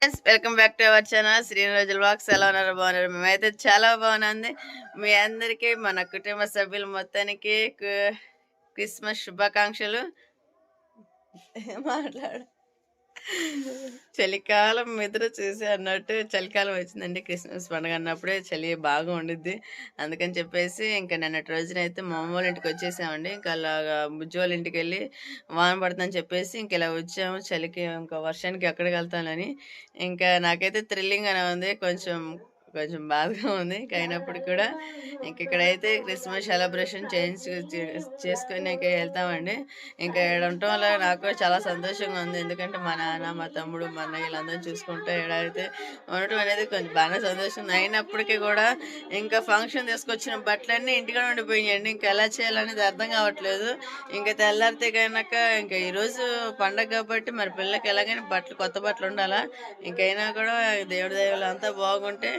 Welcome back to our channel శ్రీనిరోజుల blogs. ఎలా ఉన్నారు? బాగున్నారు? మేమైతే చాలా బాగున్నాంది. మీ అందరికీ మన కుటుంబ సభ్యులు మొత్తానికి క్రిస్మస్ శుభాకాంక్షలు. మాట్లాడు. చలికాలం ఎదురు చూసి అన్నట్టు చలికాలం వచ్చిందండి. క్రిస్మస్ పండుగ అన్నప్పుడే చలి బాగా ఉండిద్ది. అందుకని చెప్పేసి ఇంకా నిన్నటి రోజున అయితే మా అమ్మ వాళ్ళ ఇంటికి వచ్చేసామండి. ఇంకా అలాగా బుజ్జి వాళ్ళ ఇంటికి వెళ్ళి వాన పడుతుందని చెప్పేసి ఇంక ఇలా వచ్చాము. చలికి ఇంకా వర్షానికి ఎక్కడికి వెళ్తానని ఇంకా నాకైతే థ్రిల్లింగ్ అనే ఉంది. కొంచెం కొంచెం బాధగా ఉంది. ఇంకా అయినప్పుడు కూడా ఇంక ఇక్కడైతే క్రిస్మస్ సెలబ్రేషన్ చేసుకుని వెళ్తామండి. ఇంకా ఇక్కడ ఉండటం వల్ల నాకు కూడా చాలా సంతోషంగా ఉంది. ఎందుకంటే మా నాన్న, మా తమ్ముడు, మా అన్నయ్య వీళ్ళందరూ చూసుకుంటే అయితే ఉండటం అనేది కొంచెం బాగా సంతోషం. అయినప్పటికీ కూడా ఇంకా ఫంక్షన్ తీసుకొచ్చిన బట్టలన్నీ ఇంటికాడ ఉండిపోయాయండి. ఇంకా ఎలా చేయాలనేది అర్థం కావట్లేదు. ఇంకా తెల్లారితే కనుక ఇంకా ఈరోజు పండగ కాబట్టి మరి పిల్లలకి ఎలాగైనా కొత్త బట్టలు ఉండాలా. ఇంకైనా కూడా దేవుడి దయవల్ల అంతా బాగుంటే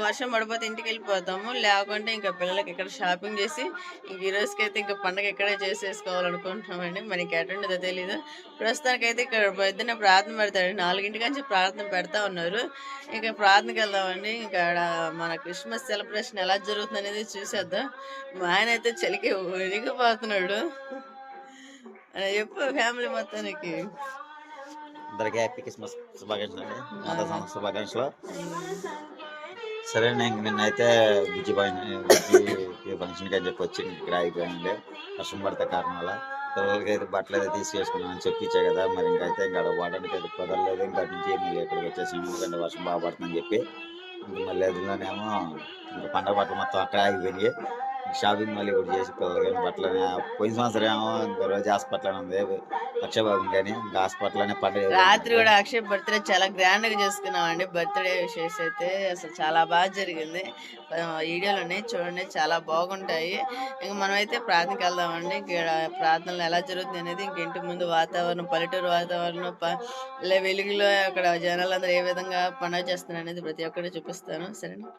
వర్షం పడిపోతే ఇంటికి వెళ్ళిపోతాము. లేకుంటే ఇంకా పిల్లలకి ఇక్కడ షాపింగ్ చేసి ఇంక ఈ రోజుకైతే ఇంకా పండగ ఇక్కడే చేసేసుకోవాలనుకుంటున్నామండి. మనకి ఎటుండదో తెలీదు. ప్రస్తుతానికైతే ఇక్కడ పొద్దున్న ప్రార్థన పెడతాడు. 4 నుంచి ప్రార్థన పెడతా ఉన్నారు. ఇంకా ప్రార్థనకి వెళ్దామండి. ఇక్కడ మన క్రిస్మస్ సెలబ్రేషన్ ఎలా జరుగుతుంది అనేది చూసేద్దాం. మా ఆయన అయితే చలికి ఉరిగిపోతున్నాడు. చెప్పు ఫ్యామిలీ మొత్తానికి అందరికీ హ్యాపీ క్రిస్మస్ శుభాకాంక్షలు అండి. మాతా శుభాకాంక్షలు. సరే ఇంక నిన్నైతే బుజ్జి ఫంక్షన్కి అని చెప్పి వచ్చి ఇక్కడ అయిపోయింది. వర్షం పడితే కారణం వల్ల పిల్లలకి అయితే బట్టలు అయితే తీసుకేసుకున్నామని చెప్పించే కదా. మరి ఇంకైతే ఇంకా వాడడానికి అయితే కుదరలేదు. ఇంకా నుంచి మళ్ళీ ఎక్కడికి వచ్చేసాము. ఎందుకంటే వర్షం బాగా పడుతుందని చెప్పి మళ్ళీ అదిలోనేమో ఇంకా పండగ బట్టలు మొత్తం అక్కడ ఆగిపోయినాయి. షాపింగ్ మళ్ళీ ఇప్పుడు చేసి పిల్లలకి బట్టలు పోయిన సంవత్సరం ఏమో ఇంకో రోజు హాస్పిటల్ ఉంది అక్షయ్ బాబు కానీ ఇంకా హాస్పిటల్లోనే పండుగ. రాత్రి కూడా అక్షయ్ బర్త్డే చాలా గ్రాండ్ గా చేసుకున్నామండి. బర్త్డే విషయస్ అయితే అసలు చాలా బాగా జరిగింది. వీడియోలోనే చూడండి, చాలా బాగుంటాయి. ఇంకా మనమైతే ప్రార్థనకి వెళ్దామండి. ఇక్కడ ప్రార్థనలు ఎలా జరుగుతుంది అనేది ఇంక ఇంటి ముందు వాతావరణం, పల్లెటూరు వాతావరణం, వెలుగులో అక్కడ జనాలందరూ ఏ విధంగా పండుగ చేస్తున్నారు అనేది ప్రతి ఒక్కటి చూపిస్తాను. సరేనా?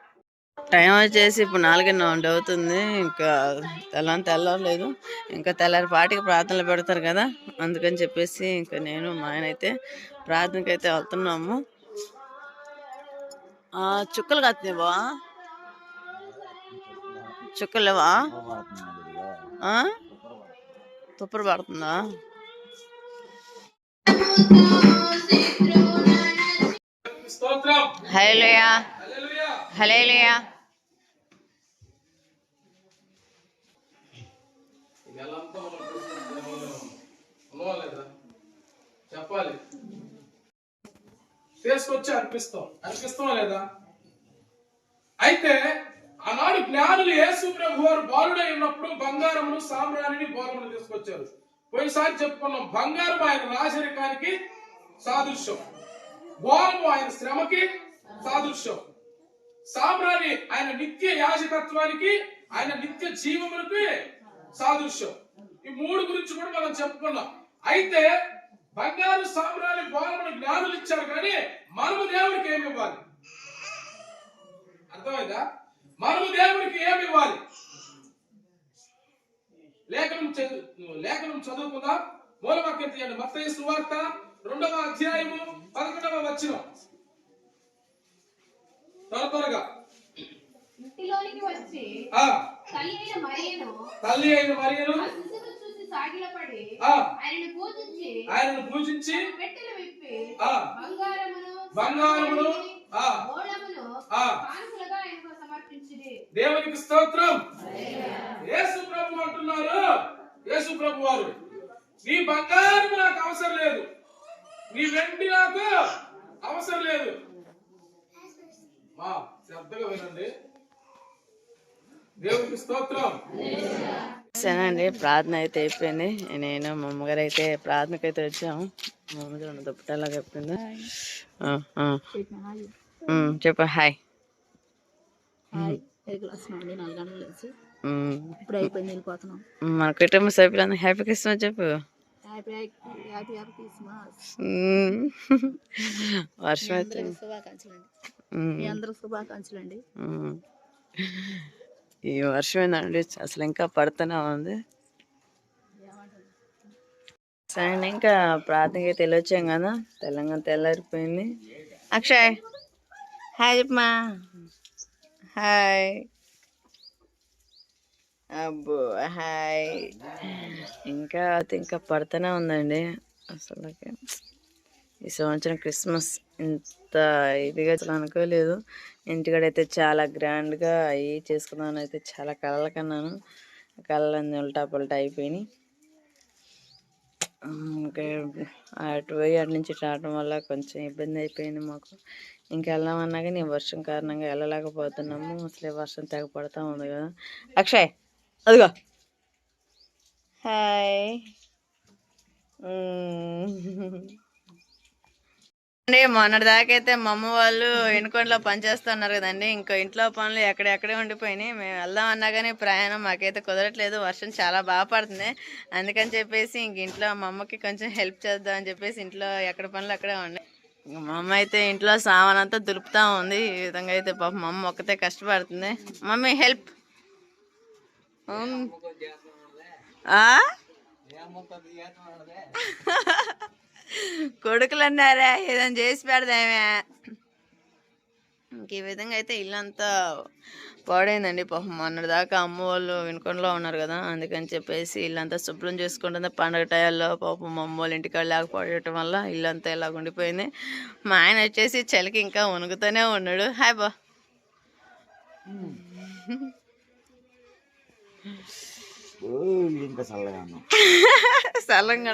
టైం వచ్చేసి ఇప్పుడు 4:30 అవుతుంది. ఇంకా తెల్లలేదు. ఇంకా తెల్లారి పాటికి ప్రార్థనలు పెడతారు కదా, అందుకని చెప్పేసి ఇంకా నేను మా ఆయన అయితే ప్రార్థనకి అయితే వెళ్తున్నాము. చుక్కలు కత్తివా? చుక్కలు లేవా? తుప్పరు పడుతుందా? హల్లెలూయా హల్లెలూయా. చెప్పాలి తీసుకొచ్చి అర్పిస్తాం లేదా? అయితే ఆనాడు జ్ఞానులు యేసు ప్రభు వారు బాలుడై ఉన్నప్పుడు బంగారమును సామ్రాణిని బోరమును తీసుకొచ్చారు. పోయినసారి చెప్పుకున్నాం, బంగారం ఆయన రాజరికానికి సాదృశ్యం, బోరము ఆయన శ్రమకి సాదృశ్యం, సామ్రాణి ఆయన నిత్య యాజకత్వానికి, ఆయన నిత్య జీవమునికి సాదృశ్యం. ఈ మూడు గురించి కూడా మనం చెప్పుకున్నాం. అయితే బంగారు సామ్రాణి బోరమును జ్ఞానులు ఇచ్చారు, కానీ మనము దేవుడికి ఏమి ఇవ్వాలి? అర్థమైందా? మనము దేవుడికి ఏమి ఇవ్వాలి? లేఖనం చదువుకుందాం. మూలవాక్యం తీయండి. మత్తయి సువార్త 2వ అధ్యాయము 11వ వచనం. త్వరగా ఇంటిలోనికి వచ్చి తల్లి అయిన మరియను సాగిలపడి ఆయనను పూజించి పెట్టెలు విప్పి బంగారమును కానుకలుగా ఆయనకు సమర్పించిరి. దేవునికి స్తోత్రం. యేసు ప్రభు అంటున్నారు, యేసు ప్రభు వారు, నీ బంగారం నాకు అవసరం లేదు, నీ వెండి నాకు అవసరం లేదు. మా శ్రద్ధగా వినండి. దేవునికి స్తోత్రం. సరేనండి, ప్రార్థన అయితే అయిపోయింది. నేను మా అమ్మగారు అయితే ప్రార్థనకి అయితే వచ్చాము. మా అమ్మగారు దుప్పటలా చెప్పింది. చెప్పు. హాయ్. మన కుటుంబ సభ్యులందరూ హ్యాపీ క్రిస్మస్ చెప్పు. వర్షం అయితే శుభాకాంక్షలండి. ఈ వర్షం ఏందండి అసలు ఇంకా పడుతూనే ఉంది. సరే ఇంకా ప్రార్థనకి అయితే వెళ్ళొచ్చాం కదా, తెల్లారిపోయింది. అక్షయ్ హాయ్ చెప్పమా. హాయ్. అబ్బో హాయ్. ఇంకా పడుతూనే ఉందండి అసలు. ఈ సంవత్సరం క్రిస్మస్ ఇంత ఇదిగా అసలు అనుకోలేదు. ఇంటికాడైతే చాలా గ్రాండ్గా అవి చేసుకుందామని అయితే చాలా కలలు కన్నాను. కళ్ళన్నీ ఉల్టా పుల్టా అయిపోయినాయి. ఇంకా అటు పోయి అటు నుంచి రావడం వల్ల కొంచెం ఇబ్బంది అయిపోయింది మాకు. ఇంకా వెళ్దామన్నా కానీ వర్షం కారణంగా వెళ్ళలేకపోతున్నాము. అసలే వర్షం తెగ పడుతూ ఉంది కదా. అక్షయ్ అదిగో హాయ్. అండి మొన్నటి దాకైతే మా అమ్మ వాళ్ళు ఎన్నికొండలో పనిచేస్తున్నారు కదండి. ఇంకా ఇంట్లో పనులు ఎక్కడెక్కడే ఉండిపోయినాయి. మేము వెళ్దాం అన్నా కానీ ప్రయాణం మాకైతే కుదరట్లేదు. వర్షం చాలా బాగా పడుతుంది. అందుకని చెప్పేసి ఇంక ఇంట్లో మా అమ్మకి కొంచెం హెల్ప్ చేద్దాం అని చెప్పేసి ఇంట్లో ఎక్కడ పనులు అక్కడే ఉన్నాయి. మా అమ్మ అయితే ఇంట్లో సామాన్ అంతా దులుపుతా ఉంది. ఈ విధంగా అయితే పాపం మా అమ్మ ఒక్కతే కష్టపడుతుంది. Mummy help. కొడుకులు అన్నారా ఏదైనా చేసి పెడదామే. ఇంక ఈ విధంగా అయితే ఇల్లంతా పాడైందండి. పాపం మొన్నటి దాకా అమ్మ వాళ్ళు వినుకొండలో ఉన్నారు కదా, అందుకని చెప్పేసి ఇల్లంతా శుభ్రం చేసుకుంటుంది. పండగ టయాల్లో పాపం మా అమ్మ వాళ్ళ ఇంటికాడ లేకపోవడం వల్ల ఇల్లంతా ఇలా ఉండిపోయింది. మా ఆయన వచ్చేసి చలికి ఇంకా వణుకుతూనే ఉన్నాడు. హాయ్ బా. చల్లంగా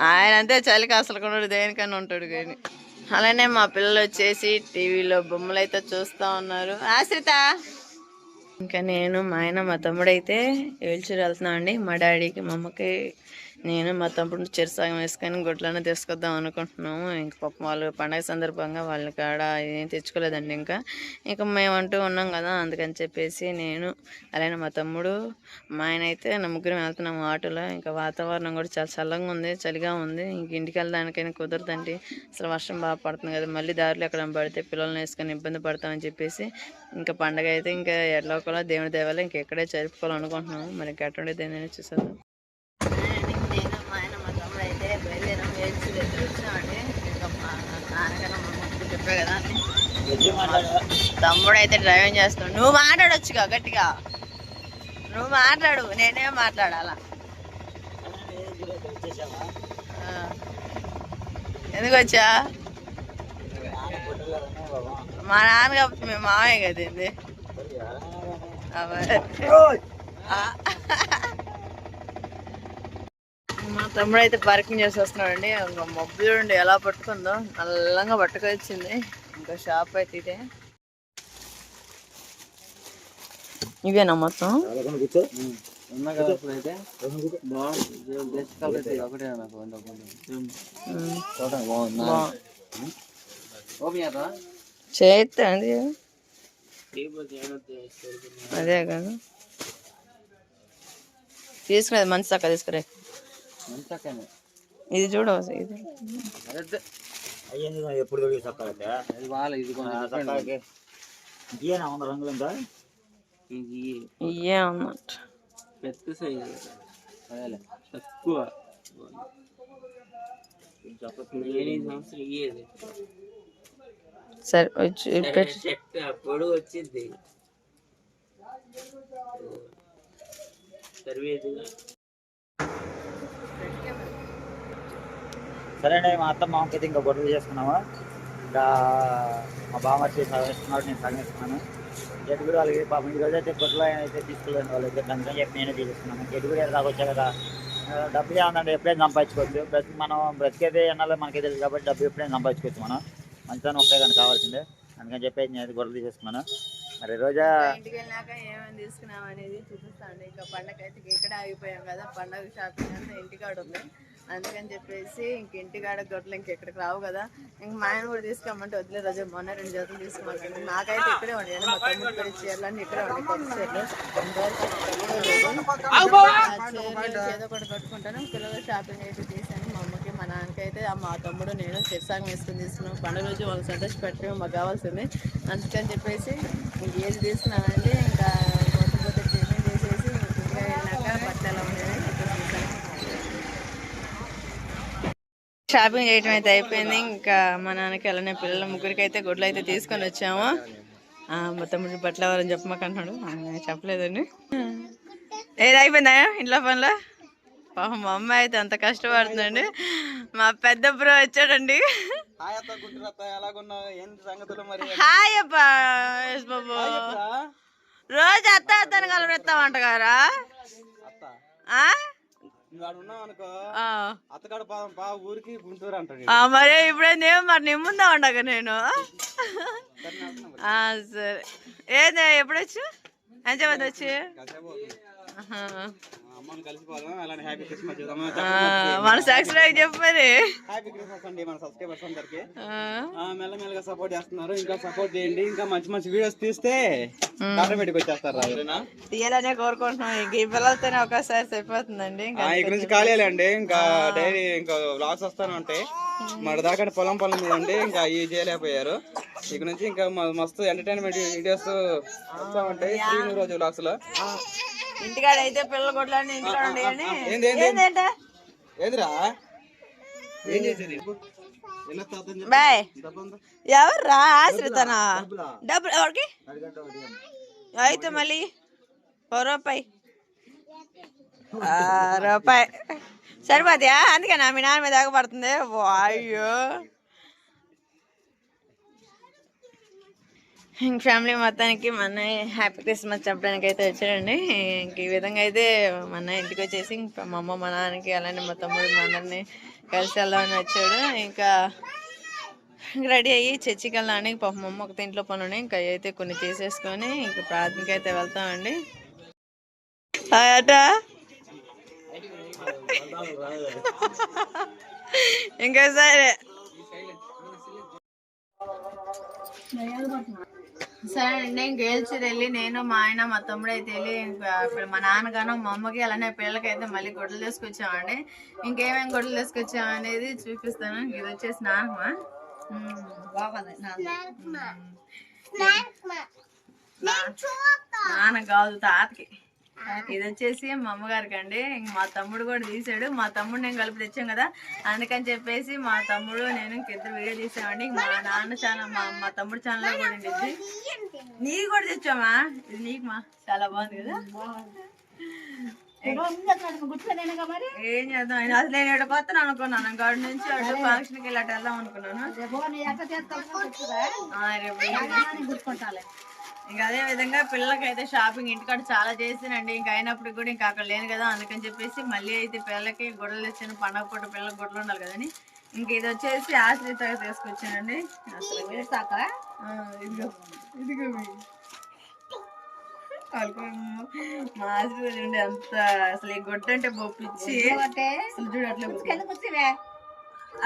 ఆయన అంతే చలికి అసలు కూడా దేనికన్నా ఉంటాడు కానీ. అలానే మా పిల్లలు వచ్చేసి టీవీలో బొమ్మలు అయితే చూస్తూ ఉన్నారు. ఆశ్రిత. ఇంకా నేను మా ఆయన మా తమ్ముడైతే ఏల్చూరు వెళ్తున్నామండి. మా డాడీకి మా అమ్మకి నేను మా తమ్ముడు చెరుసాగం వేసుకొని గుడ్లను తీసుకొద్దాం అనుకుంటున్నాము. ఇంక పాపం వాళ్ళు పండగ సందర్భంగా వాళ్ళ కాడ ఏం తెచ్చుకోలేదండి. ఇంకా మేమంటూ ఉన్నాం కదా, అందుకని చెప్పేసి నేను అలానే మా తమ్ముడు మా ఆయన అయితే నా ముగ్గురం వెళ్తున్నాము ఆటోలో. ఇంకా వాతావరణం కూడా చాలా చల్లగా ఉంది, చలిగా ఉంది. ఇంక ఇంటికి వెళ్ళడానికైనా కుదరదండి. అసలు వర్షం బాగా పడుతుంది కదా, మళ్ళీ దారిలో ఎక్కడ పడితే పిల్లల్ని వేసుకొని ఇబ్బంది పడతామని చెప్పేసి ఇంకా పండగ అయితే ఇంకా ఎట్లా దేవుడి దేవాలో ఇంకెక్కడే జరుపుకోవాలనుకుంటున్నాము. మరి ఇంకా ఎటువంటి ఏంటనే చూసేద్దాం. నేను మా ఆయన మా తమ్ముడు అయితే బయలుదేరాం. ఏడ్చి వచ్చామండి. ఇంకా మా నాన్నగారు మా ముగ్గురు చెప్పారు కదా, తమ్ముడు అయితే డ్రైవింగ్ చేస్తున్నాడు. నువ్వు మాట్లాడొచ్చుగా గట్టిగా, నువ్వు మాట్లాడు, నేనే మాట్లాడాలా. ఎందుకు వచ్చా? మా నాన్న కాబట్టి మేము మామయ్య కదండి. మా తమ్ముడు అయితే పార్కింగ్ చేసి వస్తున్నాడండి. ఇంకా మబ్బు చూడండి ఎలా పట్టుకుందో, నల్లంగా పట్టుకొచ్చింది. ఇంకా షాప్ అయితే ఇదే. ఇవేనా మొత్తం? చేస్తా అండి అదే కదా తీసుకునేది. మంచి చక్క తీసుకురే. ఇది చూడ ఎప్పుడు రంగులు ఇయ్యే అన్నట్టు పెద్ద సైజు తక్కువ సరే వచ్చి అప్పుడు వచ్చింది సరే అండి. మా అత్త మామకైతే ఇంకా గొడవలు చేసుకున్నాము. ఇంకా మా బామ్మర్చి సగేస్తున్నాడు, నేను సగేస్తున్నాను. జట్టు కూడా వాళ్ళకి పాపం ఈరోజు అయితే గొడవలు అయితే తీసుకోలేదు. వాళ్ళైతే కనుక చెప్పి నేనే తీసుకున్నాను. జట్టు కూడా దాకా వచ్చా కదా, డబ్బులు ఏమన్నా ఎప్పుడైనా సంపాదించుకోవచ్చు. ప్రతి మనం బ్రతికేదే అన్నాలో మనకే తెలుసు కాబట్టి డబ్బు ఎప్పుడైనా సంపాదించుకోవచ్చు. మనం మంచిగా ఒకే కానీ కావాల్సిందే. అందుకని చెప్పేసి నేను గొడవలు తీసేసుకున్నాను. మరి రోజా ఇంటికి వెళ్ళాక ఏమేమి తీసుకున్నాం అనేది చూపిస్తాండి. ఇంకా పండగ అయితే ఇక్కడ ఆగిపోయాం కదా, పండగ షాపింగ్ అంతా ఇంటికాడ ఉంది. అందుకని చెప్పేసి ఇంక ఇంటికాడ గొడ్లు ఇంకెక్కడికి రావు కదా. ఇంక మా ఆయన కూడా తీసుకోమంటే వదిలే రోజు మొన్న 2 జతలు తీసుకోమంటాను. నాకైతే ఇక్కడే ఉండాలి. మా తమ్ముడు ఇక్కడ చీరలన్నీ ఇక్కడే ఉండే కొత్త చీరలు. ఏదో ఒకటి కట్టుకుంటాను. పిల్లలు షాపింగ్ అయితే తీసాను. మా అమ్మకి మా నాన్నకైతే మా తమ్ముడు నేను చెరుసాగం వేసుకుని తీసుకున్నాం. పండుగ రోజు వాళ్ళు సంతోష పెట్టడం మాకు కావాల్సింది. అందుకని చెప్పేసి ఇంక ఏది తీసుకున్నానంటే ఇంకా కొత్త టిఫిన్ చేసేసి ఇంకా వెళ్ళాక బట్టలు ఎలా ఉన్నాయి షాపింగ్ చేయటం అయితే అయిపోయింది. ఇంకా మా నాన్నకి అలానే పిల్లల ముగ్గురికి అయితే గుడ్లు అయితే తీసుకొని వచ్చాము. మా తమ్ముడు బట్టలు ఎవరని చెప్పమాకంటున్నాడు. చెప్పలేదండి. ఏది అయిపోయిందా ఇంట్లో పనులు? పాపం మా అమ్మ అయితే అంత కష్టపడుతుందండి. మా పెద్ద బ్రో వచ్చాడండి. హాయ్ అబ్బా బాబు. రోజు అత్త అత్తని కలవెత్తామంట గారా? మరి ఇప్పుడైనా మరి నీ ముందా ఉండగా నేను. సరే ఏది ఎప్పుడొచ్చు? ఎంతమంది వచ్చి మన సబ్స్క్రైబ్ చెప్పు మరి. మెల్లమెల్లగా సపోర్ట్ చేస్తున్నారు. ఇంకా సపోర్ట్ చేయండి. ఇంకా మంచి మంచి వీడియోస్ తీస్తే ఆటోమేటిక్ వచ్చేస్తారు. తీయాలనే కోరుకుంటున్నాం. ఇంక ఈ పిల్లలతోనే ఒకసారి సరిపోతుందండి. ఇక్కడ నుంచి ఖాళీ అండి. ఇంకా డైలీ ఇంకా వ్లాగ్స్ వస్తానే ఉంటాయి. మరి దాకా పొలం మీద ఉండి ఇంకా ఇవి చేయలేకపోయారు. ఇక నుంచి ఇంకా మస్తు ఎంటర్టైన్మెంట్ వీడియోస్ వస్తా ఉంటాయి. రోజు వ్లాగ్స్ లో ఇంటికాడ అయితే పిల్లలు కొట్లాడి ఇంటికాడ ఉండేయండి. ఏదిరా బాయ్ ఎవర్రా ఆశ్రితనా? డబ్బులు ఎవరికి అయితే మళ్ళీ రూపాయి రూపాయి సరిపోతాయా? అందుకేనా మీ నాన్న మీద ఆగపడుతుంది? అయ్యో ఇంక ఫ్యామిలీ మొత్తానికి మా అన్నయ్య హ్యాపీ క్రిస్మస్ చెప్పడానికి అయితే వచ్చాడండి. ఇంక ఈ విధంగా అయితే మా అన్నయ్య ఇంటికి వచ్చేసి ఇంకా మా అమ్మ మా నాన్నకి అలానే మా తమ్ముడు మా అందరినీ కలిసి వెళ్దామని వచ్చాడు. ఇంకా రెడీ అయ్యి చర్చికి వెళ్ళడానికి పాప మా అమ్మ ఒక ఇంట్లో పనుని ఇంకా అయితే కొన్ని చేసేసుకొని ఇంకా ప్రార్థనకి అయితే వెళ్తామండి. అట ఇంకా సరే సరే అండి. ఇంక ఏల్చిది వెళ్ళి నేను మా ఆయన మా తమ్ముడు అయితే వెళ్ళి ఇంకా మా నాన్నగాను మా అమ్మకి అలానే పిల్లలకి అయితే మళ్ళీ గొడ్డలు తీసుకొచ్చామండి. ఇంకేమేమి గొడ్డలు తీసుకొచ్చాము అనేది చూపిస్తాను. ఇది వచ్చేసి నాన్నమ్మ బాగుంది. నాన్న కాదు తాతకి. ఇది వచ్చేసి మా అమ్మగారికి అండి. మా తమ్ముడు కూడా తీసాడు. మా తమ్ముడు నేను కలిపి తెచ్చాం కదా, అందుకని చెప్పేసి మా తమ్ముడు నేను ఇద్దరు వీడియో తీసామండి. మా నాన్న ఛానల్ మా తమ్ముడు ఛానల్ కూడా ఉండిద్ది. నీకు కూడా తెచ్చామా? ఇది నీకు మా చాలా బాగుంది కదా. ఏం చేద్దాం అసలు నేను ఇక్కడ కొత్త అనుకున్నాను. గాడి నుంచి అటు ఫంక్షన్కి వెళ్ళి అటు వెళ్దాం అనుకున్నాను. ఇంకా అదే విధంగా పిల్లలకి అయితే షాపింగ్ ఇంటికాడ చాలా చేసానండి. ఇంకా అయినప్పుడు కూడా ఇంకా అక్కడ లేను కదా, అందుకని చెప్పేసి మళ్ళీ అయితే పిల్లలకి గొడవలు తెచ్చాను. పండగ పూట పిల్లలకి గొడవలు ఉండాలి కదని ఇంక ఇది వచ్చేసి ఆశ్రిత తీసుకొచ్చానండి. అసలు ఇదిగో మా ఆశ్రిత చూడండి అంత అసలు ఈ గొడ్డ అంటే బొప్పిచ్చి అసలు చూడు అట్లా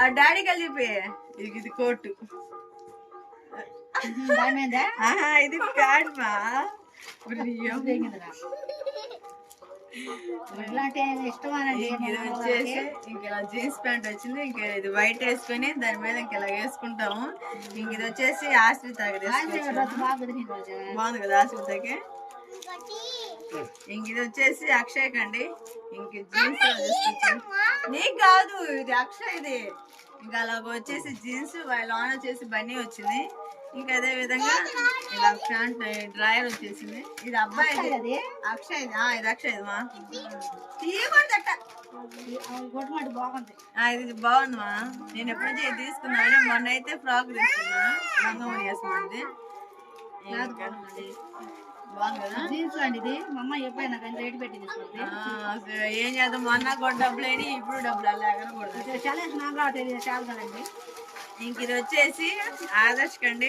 ఆ డాడీకి వెళ్ళి చెప్పి ఇది కోటు ఇది ప్యాంట్ మా ఇది వచ్చేసి ఇంక జీన్స్ ప్యాంట్ వచ్చింది. ఇంకా ఇది వైట్ వేసుకొని దాని మీద ఇంక ఇలా వేసుకుంటాము. ఇంక ఇది వచ్చేసి ఆశ్రిత బాగుంది కదా ఆశ్రితకి. ఇంక ఇది వచ్చేసి అక్షయ్ అండి. ఇంక జీన్స్ నీకు కాదు ఇది అక్షయ్ది. ఇంకా అలాగ వచ్చేసి జీన్స్ లోన వచ్చేసి బన్నీ వచ్చింది. ఇంకా అదే విధంగా ఇలా ప్యాంట్ డ్రాయర్ వచ్చేసింది. ఇది అబ్బాయి అక్షయ్. ఇది అక్షయ్ మా బాగుంది. ఇది బాగుంది మా. నేను ఎప్పుడు తీసుకున్నాను. మొన్న అయితే ఫ్రాక్ తీసుకున్నా రంగమణి వేసుకుంది. బాగుంది కదా జీన్స్ లాంటిది. మా అమ్మ ఎప్పుడైనా కానీ రేటు పెట్టి తీసుకుంది. ఏం చేద్దాం మొన్న కూడా డబ్బులు అయినాయి, ఇప్పుడు డబ్బులు అలా చాలా కదండి. ఇంక ఇది వచ్చేసి ఆదర్శ్ కండి.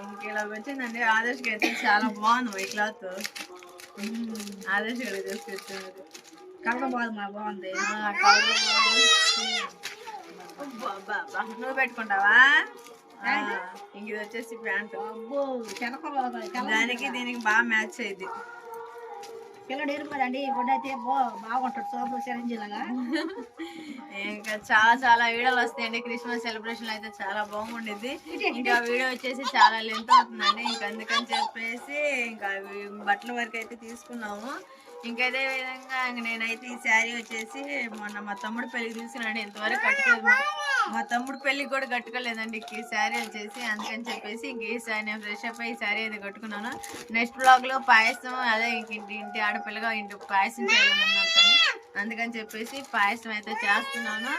ఇంక ఇలా వచ్చిందండి. ఆదర్శకి అయితే చాలా బాగుంది ఈ క్లాత్. ఆదర్శ్ కూడా తీసుకొచ్చారు. కలర్ బాగుంది మా బాగుంది. నువ్వు పెట్టుకుంటావా? ఇంక ఇది వచ్చేసి ప్యాంట్. దానికి దీనికి బాగా మ్యాచ్ అయింది. పిల్లడు ఎరుపదండి గుడ్డ అయితే బాగుంటాడు సోపు చిరంజీలాగా. ఇంకా చాలా వీడియోలు వస్తాయండి. క్రిస్మస్ సెలబ్రేషన్ అయితే చాలా బాగుండిద్ది. ఇంకా వీడియో వచ్చేసి చాలా లెంత్ అవుతుందండి. ఇంకా అందుకని చెప్పేసి ఇంకా బట్టల వరకు అయితే తీసుకున్నాము. ఇంకా అదే విధంగా నేనైతే ఈ శారీ వచ్చేసి మొన్న మా తమ్ముడు పెళ్లికి తీసుకున్నాను. ఇంతవరకు కట్టుకోలేదు. మా తమ్ముడు పెళ్లికి కూడా కట్టుకోలేదండి ఈ శారీ వచ్చేసి. అందుకని చెప్పేసి ఇంక ఈ శారీ నేను ఫ్రెష్ అప్ ఈ శారీ అయితే కట్టుకున్నాను. నెక్స్ట్ బ్లాగ్ లో పాయసం అదే ఇంటి ఆడపిల్లగా ఇంటి పాయసం చేయాలన్నాను కానీ అందుకని చెప్పేసి పాయసం అయితే చేస్తున్నాను.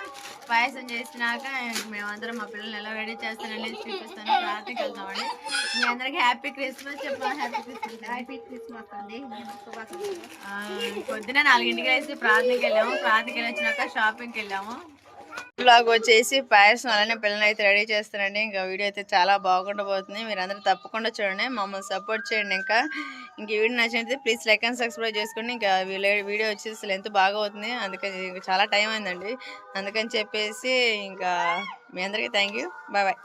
పాయసం చేసినాక మేమందరం మా పిల్లల్ని ఎలా రెడీ చేస్తాననేది చూపిస్తాను. ప్రార్థనకి వెళ్తామండి. మీ అందరికి హ్యాపీ క్రిస్మస్ చెప్పాను. హ్యాపీ క్రిస్మస్ అండి. పొద్దున 4ంటికి వేసి ప్రార్థనకి వెళ్ళాము. ప్రార్థనకి వెళ్ళి వచ్చినాక షాపింగ్కి వెళ్ళాము. బ్లాగ్ వచ్చేసి పాయసం అలానే పిల్లలు అయితే రెడీ చేస్తారండి. ఇంకా వీడియో అయితే చాలా బాగుండబోతుంది. మీరు అందరూ తప్పకుండా చూడండి, మమ్మల్ని సపోర్ట్ చేయండి. ఇంకా ఈ వీడియో నచ్చినట్లయితే ప్లీజ్ లైక్ అండ్ సబ్స్క్రైబ్ చేసుకోండి. ఇంకా వీడియో వచ్చేసి లెంత్ బాగా అవుతుంది, అందుకని చాలా టైం అయిందండి. అందుకని చెప్పేసి ఇంకా మీ అందరికీ థ్యాంక్ యూ. Bye bye.